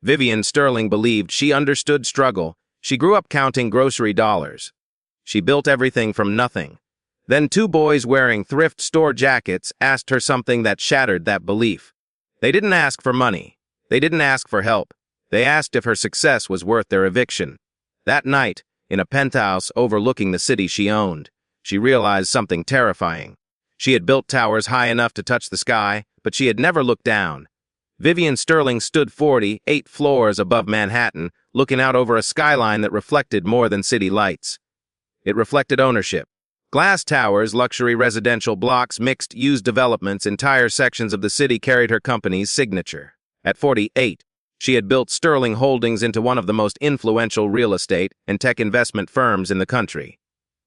Vivian Sterling believed she understood struggle. She grew up counting grocery dollars. She built everything from nothing. Then two boys wearing thrift store jackets asked her something that shattered that belief. They didn't ask for money. They didn't ask for help. They asked if her success was worth their eviction. That night, in a penthouse overlooking the city she owned, she realized something terrifying. She had built towers high enough to touch the sky, but she had never looked down. Vivian Sterling stood 48 floors above Manhattan, looking out over a skyline that reflected more than city lights. It reflected ownership. Glass towers, luxury residential blocks, mixed-use developments, entire sections of the city carried her company's signature. At 48, she had built Sterling Holdings into one of the most influential real estate and tech investment firms in the country.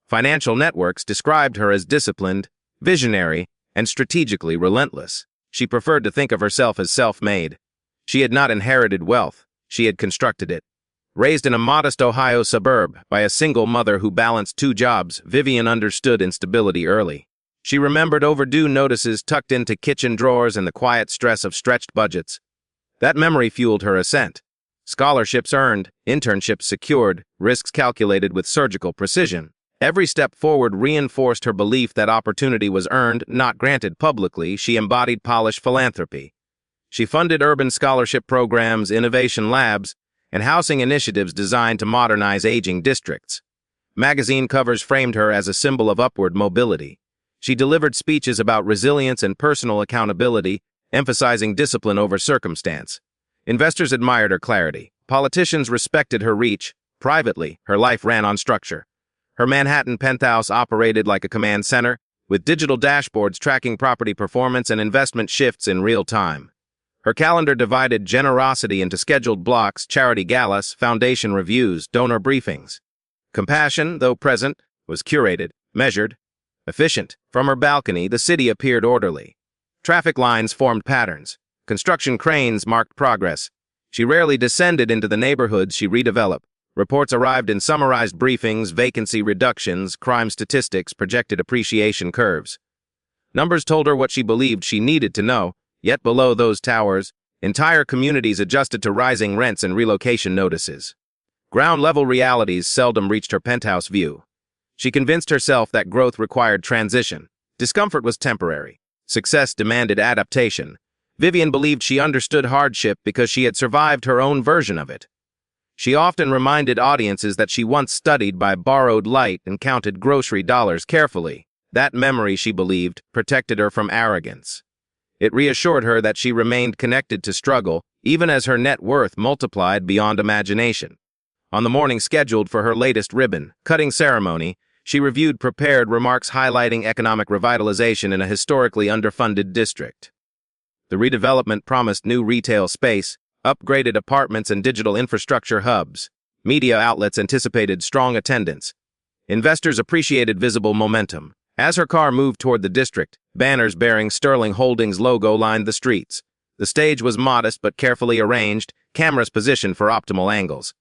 Financial networks described her as disciplined, visionary, and strategically relentless. She preferred to think of herself as self-made. She had not inherited wealth, she had constructed it. Raised in a modest Ohio suburb by a single mother who balanced two jobs, Vivian understood instability early. She remembered overdue notices tucked into kitchen drawers and the quiet stress of stretched budgets. That memory fueled her ascent. Scholarships earned, internships secured, risks calculated with surgical precision. Every step forward reinforced her belief that opportunity was earned, not granted publicly. She embodied polished philanthropy. She funded urban scholarship programs, innovation labs, and housing initiatives designed to modernize aging districts. Magazine covers framed her as a symbol of upward mobility. She delivered speeches about resilience and personal accountability, emphasizing discipline over circumstance. Investors admired her clarity. Politicians respected her reach. Privately, her life ran on structure. Her Manhattan penthouse operated like a command center, with digital dashboards tracking property performance and investment shifts in real time. Her calendar divided generosity into scheduled blocks, charity galas, foundation reviews, donor briefings. Compassion, though present, was curated, measured, efficient. From her balcony, the city appeared orderly. Traffic lines formed patterns. Construction cranes marked progress. She rarely descended into the neighborhoods she redeveloped. Reports arrived in summarized briefings, vacancy reductions, crime statistics, projected appreciation curves. Numbers told her what she believed she needed to know, yet below those towers, entire communities adjusted to rising rents and relocation notices. Ground-level realities seldom reached her penthouse view. She convinced herself that growth required transition. Discomfort was temporary. Success demanded adaptation. Vivian believed she understood hardship because she had survived her own version of it. She often reminded audiences that she once studied by borrowed light and counted grocery dollars carefully. That memory, she believed, protected her from arrogance. It reassured her that she remained connected to struggle, even as her net worth multiplied beyond imagination. On the morning scheduled for her latest ribbon-cutting ceremony, she reviewed prepared remarks highlighting economic revitalization in a historically underfunded district. The redevelopment promised new retail space, upgraded apartments and digital infrastructure hubs. Media outlets anticipated strong attendance. Investors appreciated visible momentum. As her car moved toward the district, banners bearing Sterling Holdings' logo lined the streets. The stage was modest but carefully arranged, cameras positioned for optimal angles.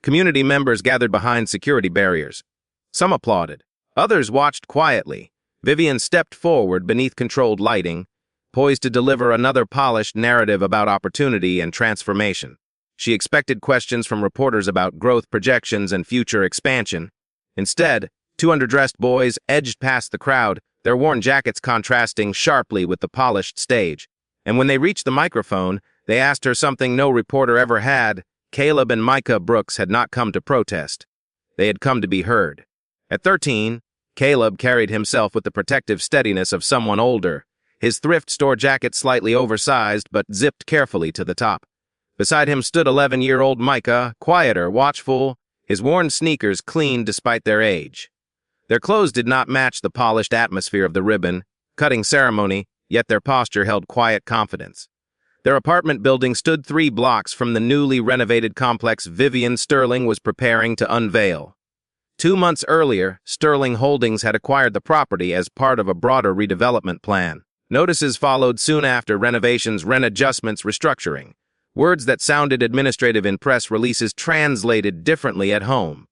Community members gathered behind security barriers. Some applauded. Others watched quietly. Vivian stepped forward beneath controlled lighting, poised to deliver another polished narrative about opportunity and transformation. She expected questions from reporters about growth projections and future expansion. Instead, two underdressed boys edged past the crowd, their worn jackets contrasting sharply with the polished stage. And when they reached the microphone, they asked her something no reporter ever had. Caleb and Micah Brooks had not come to protest. They had come to be heard. At 13, Caleb carried himself with the protective steadiness of someone older, his thrift store jacket slightly oversized but zipped carefully to the top. Beside him stood 11-year-old Micah, quieter, watchful, his worn sneakers clean despite their age. Their clothes did not match the polished atmosphere of the ribbon-cutting ceremony, yet their posture held quiet confidence. Their apartment building stood 3 blocks from the newly renovated complex Vivian Sterling was preparing to unveil. 2 months earlier, Sterling Holdings had acquired the property as part of a broader redevelopment plan. Notices followed soon after: renovations, rent adjustments, restructuring. Words that sounded administrative in press releases translated differently at home.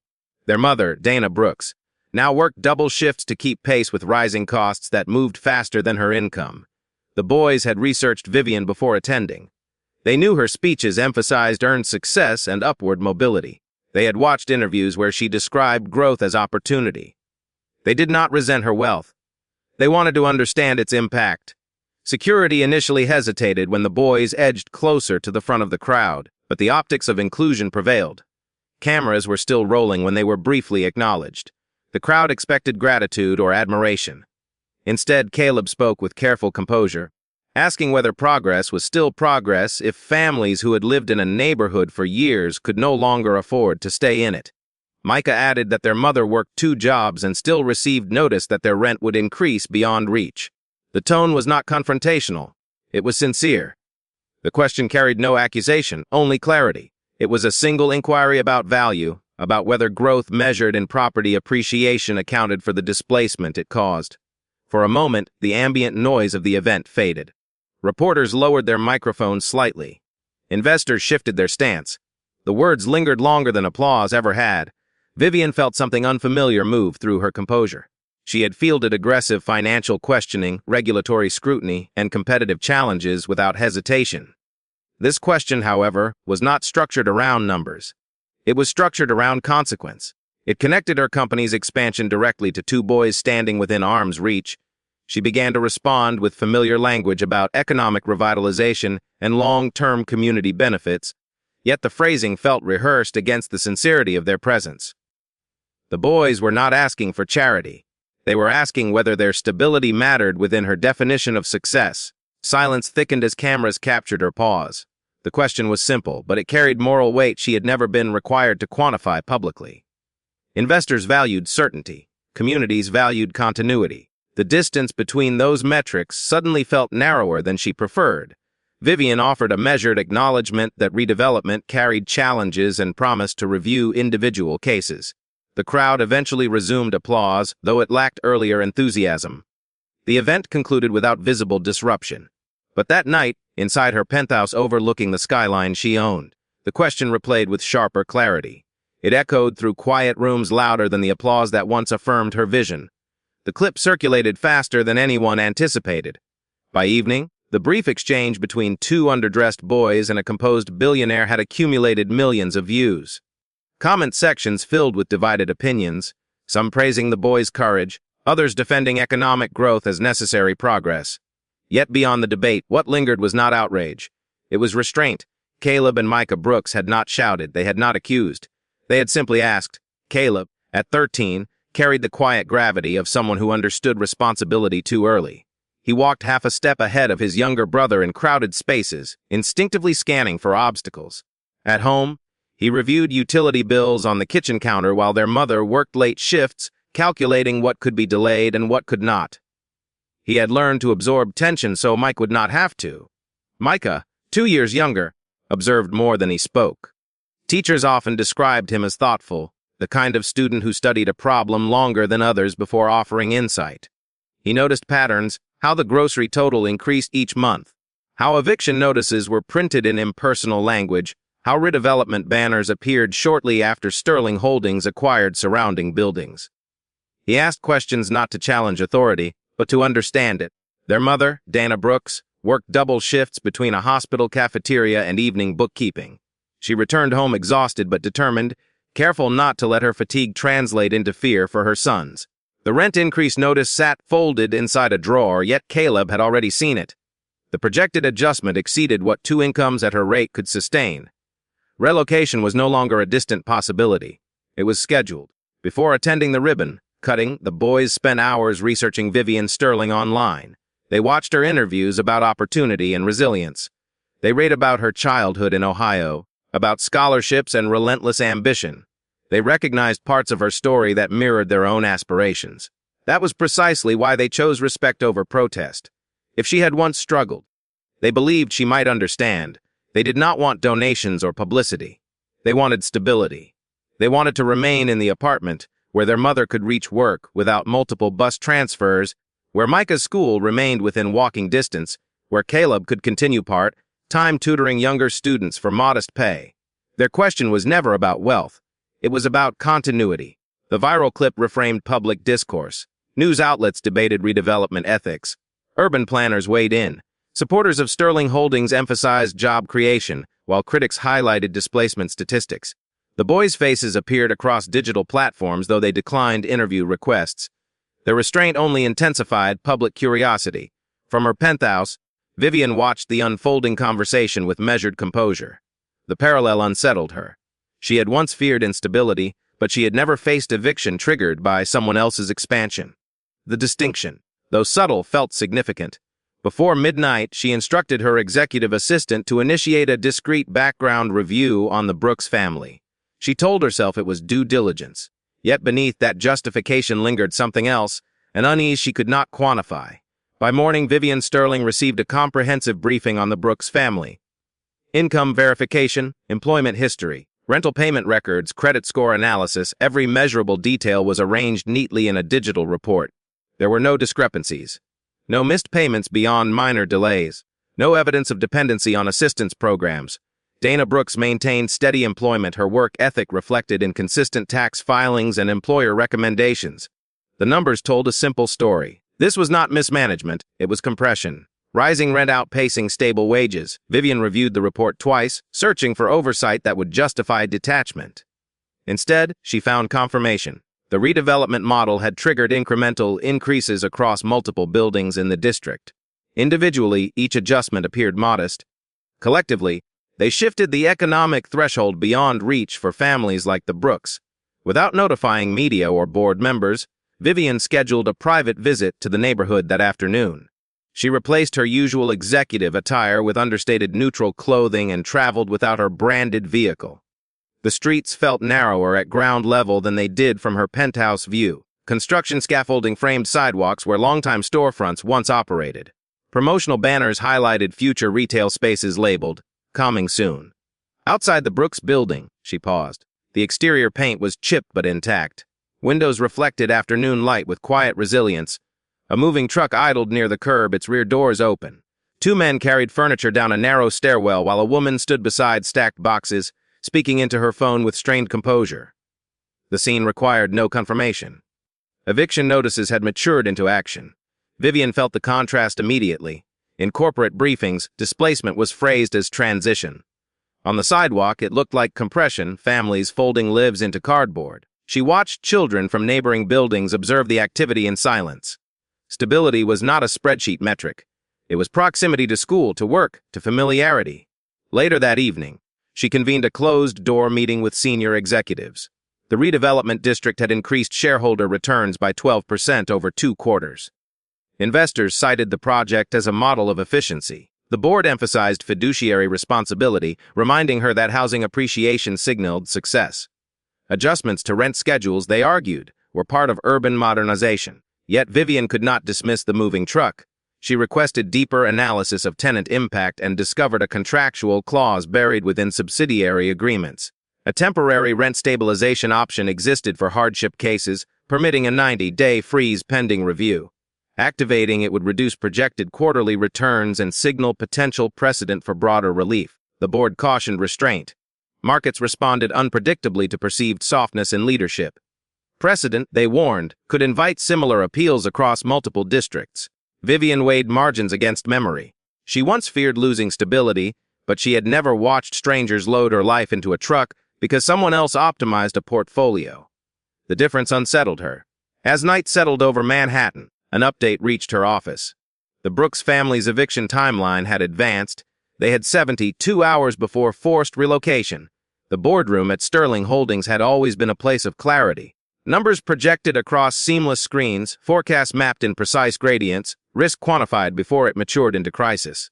Their mother, Dana Brooks, now worked double shifts to keep pace with rising costs that moved faster than her income. The boys had researched Vivian before attending. They knew her speeches emphasized earned success and upward mobility. They had watched interviews where she described growth as opportunity. They did not resent her wealth. They wanted to understand its impact. Security initially hesitated when the boys edged closer to the front of the crowd, but the optics of inclusion prevailed. Cameras were still rolling when they were briefly acknowledged. The crowd expected gratitude or admiration. Instead, Caleb spoke with careful composure, asking whether progress was still progress if families who had lived in a neighborhood for years could no longer afford to stay in it. Micah added that their mother worked 2 jobs and still received notice that their rent would increase beyond reach. The tone was not confrontational. It was sincere. The question carried no accusation, only clarity. It was a single inquiry about value, about whether growth measured in property appreciation accounted for the displacement it caused. For a moment, the ambient noise of the event faded. Reporters lowered their microphones slightly. Investors shifted their stance. The words lingered longer than applause ever had. Vivian felt something unfamiliar move through her composure. She had fielded aggressive financial questioning, regulatory scrutiny, and competitive challenges without hesitation. This question, however, was not structured around numbers. It was structured around consequence. It connected her company's expansion directly to 2 boys standing within arm's reach. She began to respond with familiar language about economic revitalization and long-term community benefits, yet the phrasing felt rehearsed against the sincerity of their presence. The boys were not asking for charity. They were asking whether their stability mattered within her definition of success. Silence thickened as cameras captured her pause. The question was simple, but it carried moral weight she had never been required to quantify publicly. Investors valued certainty. Communities valued continuity. The distance between those metrics suddenly felt narrower than she preferred. Vivian offered a measured acknowledgement that redevelopment carried challenges and promised to review individual cases. The crowd eventually resumed applause, though it lacked earlier enthusiasm. The event concluded without visible disruption. But that night, inside her penthouse overlooking the skyline she owned, the question replayed with sharper clarity. It echoed through quiet rooms louder than the applause that once affirmed her vision. The clip circulated faster than anyone anticipated. By evening, the brief exchange between 2 underdressed boys and a composed billionaire had accumulated millions of views. Comment sections filled with divided opinions, some praising the boys' courage, others defending economic growth as necessary progress. Yet beyond the debate, what lingered was not outrage. It was restraint. Caleb and Micah Brooks had not shouted, they had not accused. They had simply asked. Caleb, at 13, carried the quiet gravity of someone who understood responsibility too early. He walked half a step ahead of his younger brother in crowded spaces, instinctively scanning for obstacles. At home, he reviewed utility bills on the kitchen counter while their mother worked late shifts, calculating what could be delayed and what could not. He had learned to absorb tension so Mike would not have to. Micah, 2 years younger, observed more than he spoke. Teachers often described him as thoughtful, the kind of student who studied a problem longer than others before offering insight. He noticed patterns, how the grocery total increased each month, how eviction notices were printed in impersonal language, how redevelopment banners appeared shortly after Sterling Holdings acquired surrounding buildings. He asked questions not to challenge authority, but to understand it. Their mother, Dana Brooks, worked double shifts between a hospital cafeteria and evening bookkeeping. She returned home exhausted but determined, careful not to let her fatigue translate into fear for her sons. The rent increase notice sat folded inside a drawer, yet Caleb had already seen it. The projected adjustment exceeded what 2 incomes at her rate could sustain. Relocation was no longer a distant possibility. It was scheduled. Before attending the ribbon cutting, the boys spent hours researching Vivian Sterling online. They watched her interviews about opportunity and resilience. They read about her childhood in Ohio, about scholarships and relentless ambition. They recognized parts of her story that mirrored their own aspirations. That was precisely why they chose respect over protest. If she had once struggled, they believed she might understand. They did not want donations or publicity. They wanted stability. They wanted to remain in the apartment, where their mother could reach work without multiple bus transfers, where Micah's school remained within walking distance, where Caleb could continue part-time tutoring younger students for modest pay. Their question was never about wealth. It was about continuity. The viral clip reframed public discourse. News outlets debated redevelopment ethics. Urban planners weighed in. Supporters of Sterling Holdings emphasized job creation, while critics highlighted displacement statistics. The boys' faces appeared across digital platforms, though they declined interview requests. Their restraint only intensified public curiosity. From her penthouse, Vivian watched the unfolding conversation with measured composure. The parallel unsettled her. She had once feared instability, but she had never faced eviction triggered by someone else's expansion. The distinction, though subtle, felt significant. Before midnight, she instructed her executive assistant to initiate a discreet background review on the Brooks family. She told herself it was due diligence. Yet beneath that justification lingered something else, an unease she could not quantify. By morning, Vivian Sterling received a comprehensive briefing on the Brooks family. Income verification, employment history, rental payment records, credit score analysis, every measurable detail was arranged neatly in a digital report. There were no discrepancies. No missed payments beyond minor delays. No evidence of dependency on assistance programs. Dana Brooks maintained steady employment, her work ethic reflected in consistent tax filings and employer recommendations. The numbers told a simple story. This was not mismanagement, it was compression. Rising rent outpacing stable wages. Vivian reviewed the report twice, searching for oversight that would justify detachment. Instead, she found confirmation. The redevelopment model had triggered incremental increases across multiple buildings in the district. Individually, each adjustment appeared modest. Collectively, they shifted the economic threshold beyond reach for families like the Brooks. Without notifying media or board members, Vivian scheduled a private visit to the neighborhood that afternoon. She replaced her usual executive attire with understated neutral clothing and traveled without her branded vehicle. The streets felt narrower at ground level than they did from her penthouse view. Construction scaffolding framed sidewalks where longtime storefronts once operated. Promotional banners highlighted future retail spaces labeled, "Coming soon." Outside the Brooks building, she paused. The exterior paint was chipped but intact. Windows reflected afternoon light with quiet resilience. A moving truck idled near the curb, its rear doors open. Two men carried furniture down a narrow stairwell while a woman stood beside stacked boxes, speaking into her phone with strained composure. The scene required no confirmation. Eviction notices had matured into action. Vivian felt the contrast immediately. In corporate briefings, displacement was phrased as transition. On the sidewalk, it looked like compression, families folding lives into cardboard. She watched children from neighboring buildings observe the activity in silence. Stability was not a spreadsheet metric. It was proximity to school, to work, to familiarity. Later that evening, she convened a closed-door meeting with senior executives. The redevelopment district had increased shareholder returns by 12% over 2 quarters. Investors cited the project as a model of efficiency. The board emphasized fiduciary responsibility, reminding her that housing appreciation signaled success. Adjustments to rent schedules, they argued, were part of urban modernization. Yet Vivian could not dismiss the moving truck. She requested deeper analysis of tenant impact and discovered a contractual clause buried within subsidiary agreements. A temporary rent stabilization option existed for hardship cases, permitting a 90-day freeze pending review. Activating it would reduce projected quarterly returns and signal potential precedent for broader relief. The board cautioned restraint. Markets responded unpredictably to perceived softness in leadership. Precedent, they warned, could invite similar appeals across multiple districts. Vivian weighed margins against memory. She once feared losing stability, but she had never watched strangers load her life into a truck because someone else optimized a portfolio. The difference unsettled her. As night settled over Manhattan, an update reached her office. The Brooks family's eviction timeline had advanced. They had 72 hours before forced relocation. The boardroom at Sterling Holdings had always been a place of clarity. Numbers projected across seamless screens, forecasts mapped in precise gradients, risk quantified before it matured into crisis.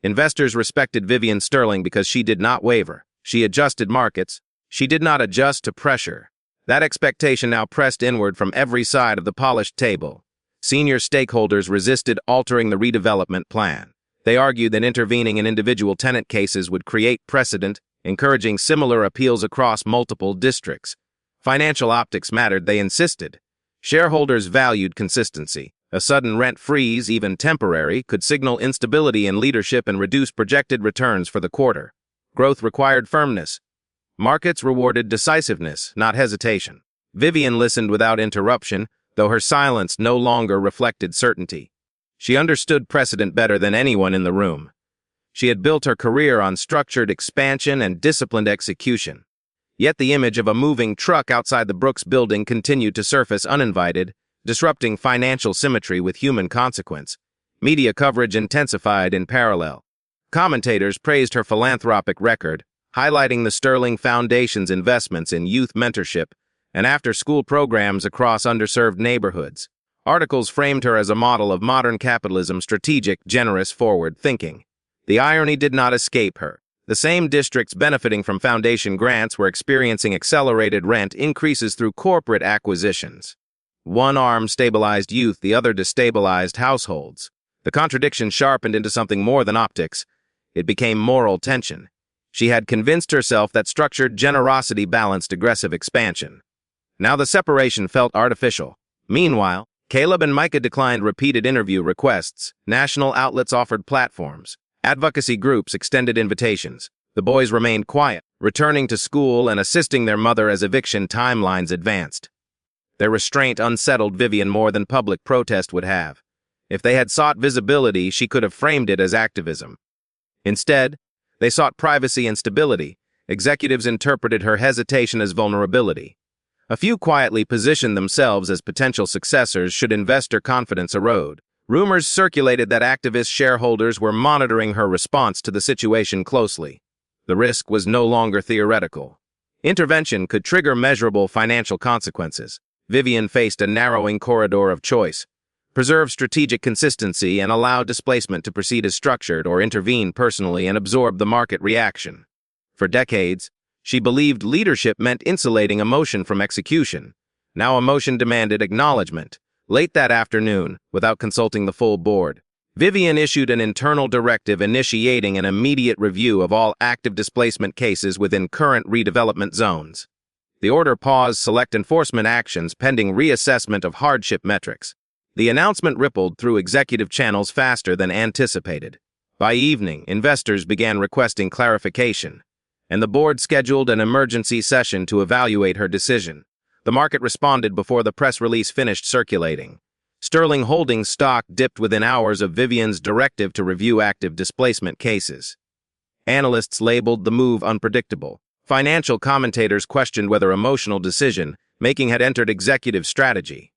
Investors respected Vivian Sterling because she did not waver. She adjusted markets. She did not adjust to pressure. That expectation now pressed inward from every side of the polished table. Senior stakeholders resisted altering the redevelopment plan. They argued that intervening in individual tenant cases would create precedent, encouraging similar appeals across multiple districts. Financial optics mattered, they insisted. Shareholders valued consistency. A sudden rent freeze, even temporary, could signal instability in leadership and reduce projected returns for the quarter. Growth required firmness. Markets rewarded decisiveness, not hesitation. Vivian listened without interruption, though her silence no longer reflected certainty. She understood precedent better than anyone in the room. She had built her career on structured expansion and disciplined execution. Yet the image of a moving truck outside the Brooks building continued to surface uninvited, disrupting financial symmetry with human consequence. Media coverage intensified in parallel. Commentators praised her philanthropic record, highlighting the Sterling Foundation's investments in youth mentorship and after-school programs across underserved neighborhoods. Articles framed her as a model of modern capitalism's strategic, generous, forward thinking. The irony did not escape her. The same districts benefiting from foundation grants were experiencing accelerated rent increases through corporate acquisitions. One arm stabilized youth, the other destabilized households. The contradiction sharpened into something more than optics. It became moral tension. She had convinced herself that structured generosity balanced aggressive expansion. Now the separation felt artificial. Meanwhile, Caleb and Micah declined repeated interview requests. National outlets offered platforms. Advocacy groups extended invitations. The boys remained quiet, returning to school and assisting their mother as eviction timelines advanced. Their restraint unsettled Vivian more than public protest would have. If they had sought visibility, she could have framed it as activism. Instead, they sought privacy and stability. Executives interpreted her hesitation as vulnerability. A few quietly positioned themselves as potential successors should investor confidence erode. Rumors circulated that activist shareholders were monitoring her response to the situation closely. The risk was no longer theoretical. Intervention could trigger measurable financial consequences. Vivian faced a narrowing corridor of choice: preserve strategic consistency and allow displacement to proceed as structured, or intervene personally and absorb the market reaction. For decades, she believed leadership meant insulating emotion from execution. Now emotion demanded acknowledgement. Late that afternoon, without consulting the full board, Vivian issued an internal directive initiating an immediate review of all active displacement cases within current redevelopment zones. The order paused select enforcement actions pending reassessment of hardship metrics. The announcement rippled through executive channels faster than anticipated. By evening, investors began requesting clarification, and the board scheduled an emergency session to evaluate her decision. The market responded before the press release finished circulating. Sterling Holdings stock dipped within hours of Vivian's directive to review active displacement cases. Analysts labeled the move unpredictable. Financial commentators questioned whether emotional decision-making had entered executive strategy.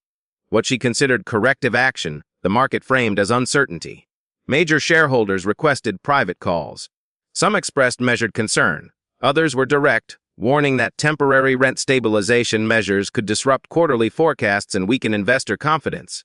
What she considered corrective action, the market framed as uncertainty. Major shareholders requested private calls. Some expressed measured concern. Others were direct, warning that temporary rent stabilization measures could disrupt quarterly forecasts and weaken investor confidence.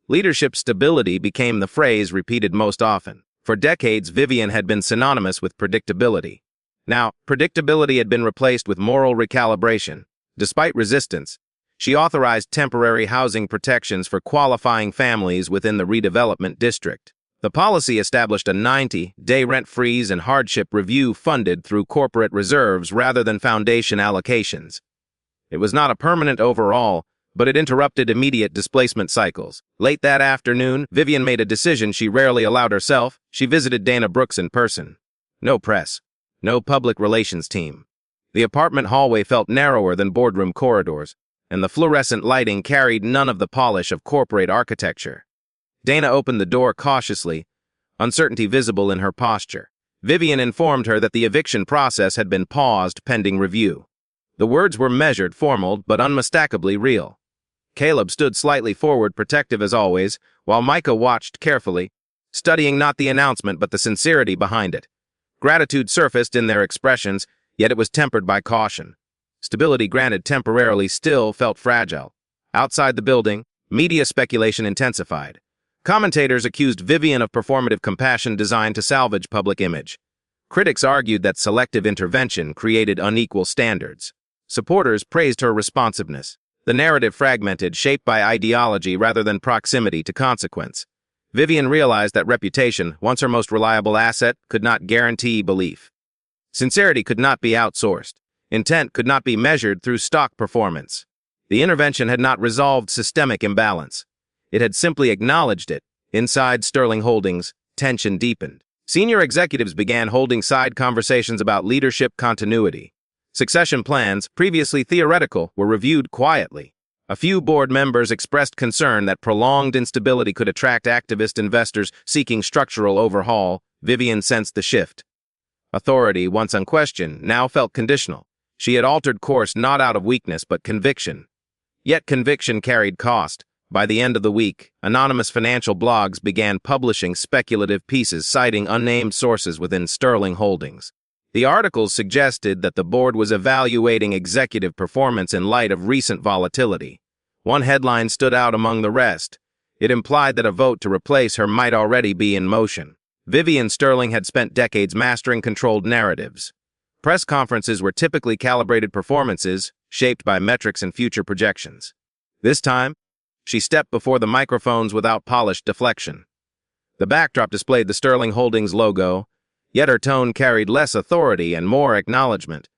Leadership stability became the phrase repeated most often. For decades, Vivian had been synonymous with predictability. Now, predictability had been replaced with moral recalibration. Despite resistance, she authorized temporary housing protections for qualifying families within the redevelopment district. The policy established a 90-day rent freeze and hardship review funded through corporate reserves rather than foundation allocations. It was not a permanent overhaul, but it interrupted immediate displacement cycles. Late that afternoon, Vivian made a decision she rarely allowed herself. She visited Dana Brooks in person. No press. No public relations team. The apartment hallway felt narrower than boardroom corridors, and the fluorescent lighting carried none of the polish of corporate architecture. Dana opened the door cautiously, uncertainty visible in her posture. Vivian informed her that the eviction process had been paused pending review. The words were measured, formal, but unmistakably real. Caleb stood slightly forward, protective as always, while Micah watched carefully, studying not the announcement but the sincerity behind it. Gratitude surfaced in their expressions, yet it was tempered by caution. Stability granted temporarily still felt fragile. Outside the building, media speculation intensified. Commentators accused Vivian of performative compassion designed to salvage public image. Critics argued that selective intervention created unequal standards. Supporters praised her responsiveness. The narrative fragmented, shaped by ideology rather than proximity to consequence. Vivian realized that reputation, once her most reliable asset, could not guarantee belief. Sincerity could not be outsourced. Intent could not be measured through stock performance. The intervention had not resolved systemic imbalance. It had simply acknowledged it. Inside Sterling Holdings, tension deepened. Senior executives began holding side conversations about leadership continuity. Succession plans, previously theoretical, were reviewed quietly. A few board members expressed concern that prolonged instability could attract activist investors seeking structural overhaul. Vivian sensed the shift. Authority, once unquestioned, now felt conditional. She had altered course not out of weakness but conviction. Yet conviction carried cost. By the end of the week, anonymous financial blogs began publishing speculative pieces citing unnamed sources within Sterling Holdings. The articles suggested that the board was evaluating executive performance in light of recent volatility. One headline stood out among the rest. It implied that a vote to replace her might already be in motion. Vivian Sterling had spent decades mastering controlled narratives. Press conferences were typically calibrated performances, shaped by metrics and future projections. This time, she stepped before the microphones without polished deflection. The backdrop displayed the Sterling Holdings logo, yet her tone carried less authority and more acknowledgement.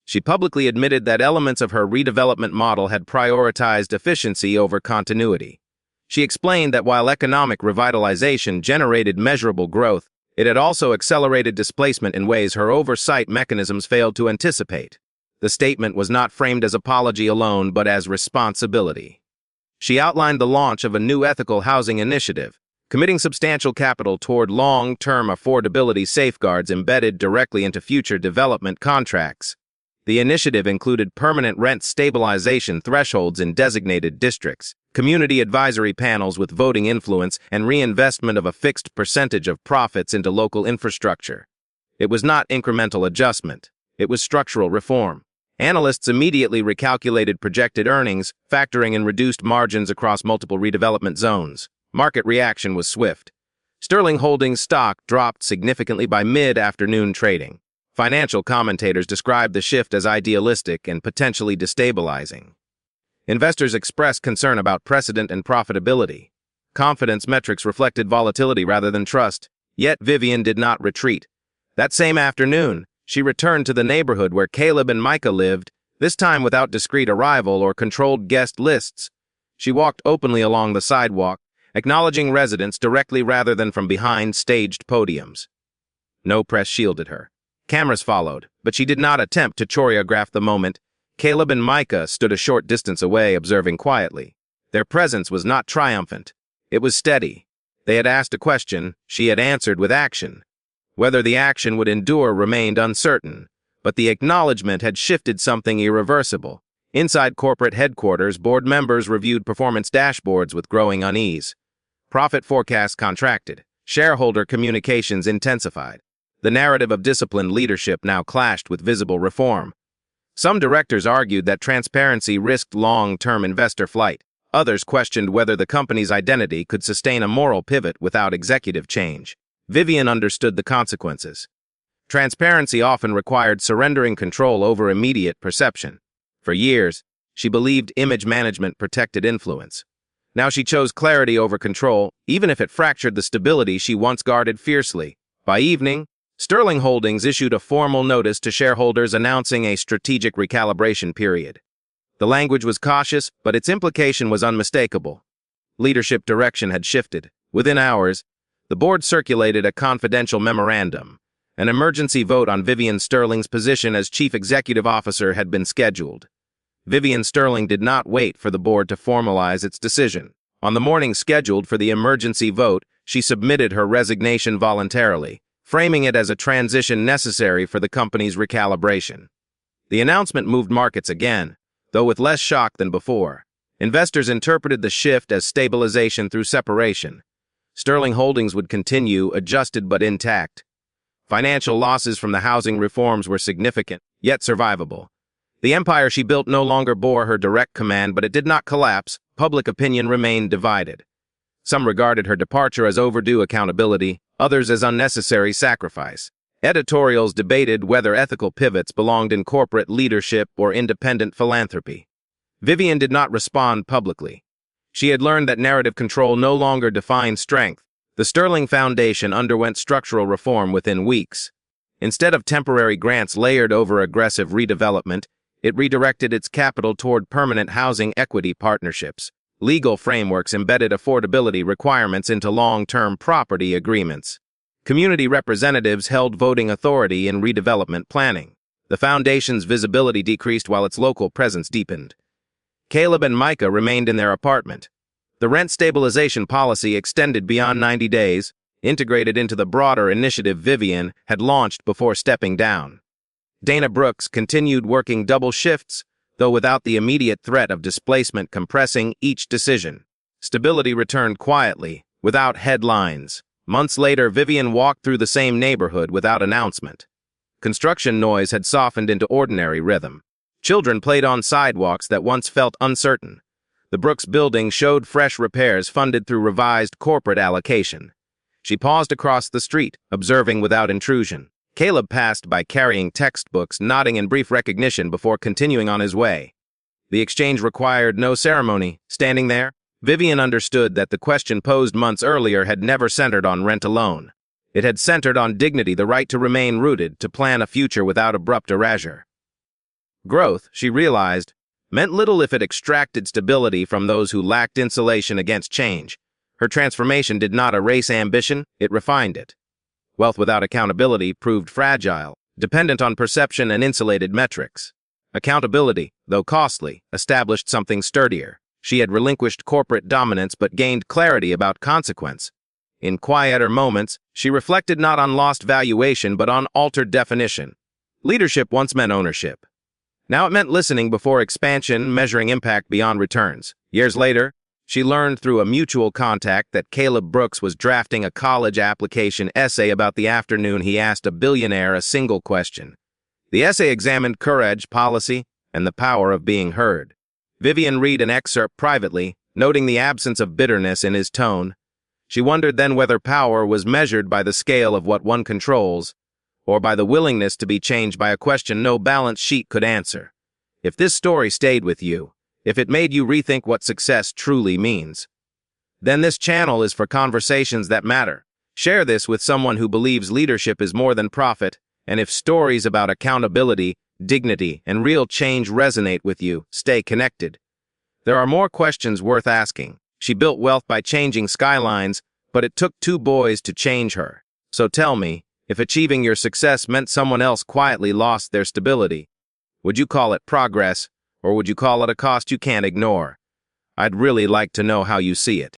She publicly admitted that elements of her redevelopment model had prioritized efficiency over continuity. She explained that while economic revitalization generated measurable growth, it had also accelerated displacement in ways her oversight mechanisms failed to anticipate. The statement was not framed as apology alone, but as responsibility. She outlined the launch of a new ethical housing initiative, committing substantial capital toward long-term affordability safeguards embedded directly into future development contracts. The initiative included permanent rent stabilization thresholds in designated districts, community advisory panels with voting influence, and reinvestment of a fixed percentage of profits into local infrastructure. It was not incremental adjustment. It was structural reform. Analysts immediately recalculated projected earnings, factoring in reduced margins across multiple redevelopment zones. Market reaction was swift. Sterling Holdings stock dropped significantly by mid-afternoon trading. Financial commentators described the shift as idealistic and potentially destabilizing. Investors expressed concern about precedent and profitability. Confidence metrics reflected volatility rather than trust. Yet Vivian did not retreat. That same afternoon, she returned to the neighborhood where Caleb and Micah lived, this time without discreet arrival or controlled guest lists. She walked openly along the sidewalk, acknowledging residents directly rather than from behind staged podiums. No press shielded her. Cameras followed, but she did not attempt to choreograph the moment. Caleb and Micah stood a short distance away, observing quietly. Their presence was not triumphant. It was steady. They had asked a question, she had answered with action. Whether the action would endure remained uncertain, but the acknowledgement had shifted something irreversible. Inside corporate headquarters, board members reviewed performance dashboards with growing unease. Profit forecasts contracted. Shareholder communications intensified. The narrative of disciplined leadership now clashed with visible reform. Some directors argued that transparency risked long-term investor flight. Others questioned whether the company's identity could sustain a moral pivot without executive change. Vivian understood the consequences. Transparency often required surrendering control over immediate perception. For years, she believed image management protected influence. Now she chose clarity over control, even if it fractured the stability she once guarded fiercely. By evening, Sterling Holdings issued a formal notice to shareholders announcing a strategic recalibration period. The language was cautious, but its implication was unmistakable. Leadership direction had shifted. Within hours, the board circulated a confidential memorandum. An emergency vote on Vivian Sterling's position as chief executive officer had been scheduled. Vivian Sterling did not wait for the board to formalize its decision. On the morning scheduled for the emergency vote, she submitted her resignation voluntarily, framing it as a transition necessary for the company's recalibration. The announcement moved markets again, though with less shock than before. Investors interpreted the shift as stabilization through separation. Sterling Holdings would continue, adjusted but intact. Financial losses from the housing reforms were significant, yet survivable. The empire she built no longer bore her direct command, but it did not collapse. Public opinion remained divided. Some regarded her departure as overdue accountability, others as unnecessary sacrifice. Editorials debated whether ethical pivots belonged in corporate leadership or independent philanthropy. Vivian did not respond publicly. She had learned that narrative control no longer defined strength. The Sterling Foundation underwent structural reform within weeks. Instead of temporary grants layered over aggressive redevelopment, it redirected its capital toward permanent housing equity partnerships. Legal frameworks embedded affordability requirements into long-term property agreements. Community representatives held voting authority in redevelopment planning. The foundation's visibility decreased while its local presence deepened. Caleb and Micah remained in their apartment. The rent stabilization policy extended beyond 90 days, integrated into the broader initiative Vivian had launched before stepping down. Dana Brooks continued working double shifts, though without the immediate threat of displacement compressing each decision. Stability returned quietly, without headlines. Months later, Vivian walked through the same neighborhood without announcement. Construction noise had softened into ordinary rhythm. Children played on sidewalks that once felt uncertain. The Brooks building showed fresh repairs funded through revised corporate allocation. She paused across the street, observing without intrusion. Caleb passed by carrying textbooks, nodding in brief recognition before continuing on his way. The exchange required no ceremony. Standing there, Vivian understood that the question posed months earlier had never centered on rent alone. It had centered on dignity, the right to remain rooted, to plan a future without abrupt erasure. Growth, she realized, meant little if it extracted stability from those who lacked insulation against change. Her transformation did not erase ambition, it refined it. Wealth without accountability proved fragile, dependent on perception and insulated metrics. Accountability, though costly, established something sturdier. She had relinquished corporate dominance but gained clarity about consequence. In quieter moments, she reflected not on lost valuation but on altered definition. Leadership once meant ownership. Now it meant listening before expansion, measuring impact beyond returns. Years later, she learned through a mutual contact that Caleb Brooks was drafting a college application essay about the afternoon he asked a billionaire a single question. The essay examined courage, policy, and the power of being heard. Vivian read an excerpt privately, noting the absence of bitterness in his tone. She wondered then whether power was measured by the scale of what one controls, or by the willingness to be changed by a question no balance sheet could answer. If this story stayed with you, if it made you rethink what success truly means, then this channel is for conversations that matter. Share this with someone who believes leadership is more than profit, and if stories about accountability, dignity, and real change resonate with you, stay connected. There are more questions worth asking. She built wealth by changing skylines, but it took 2 boys to change her. So tell me, if achieving your success meant someone else quietly lost their stability, would you call it progress, or would you call it a cost you can't ignore? I'd really like to know how you see it.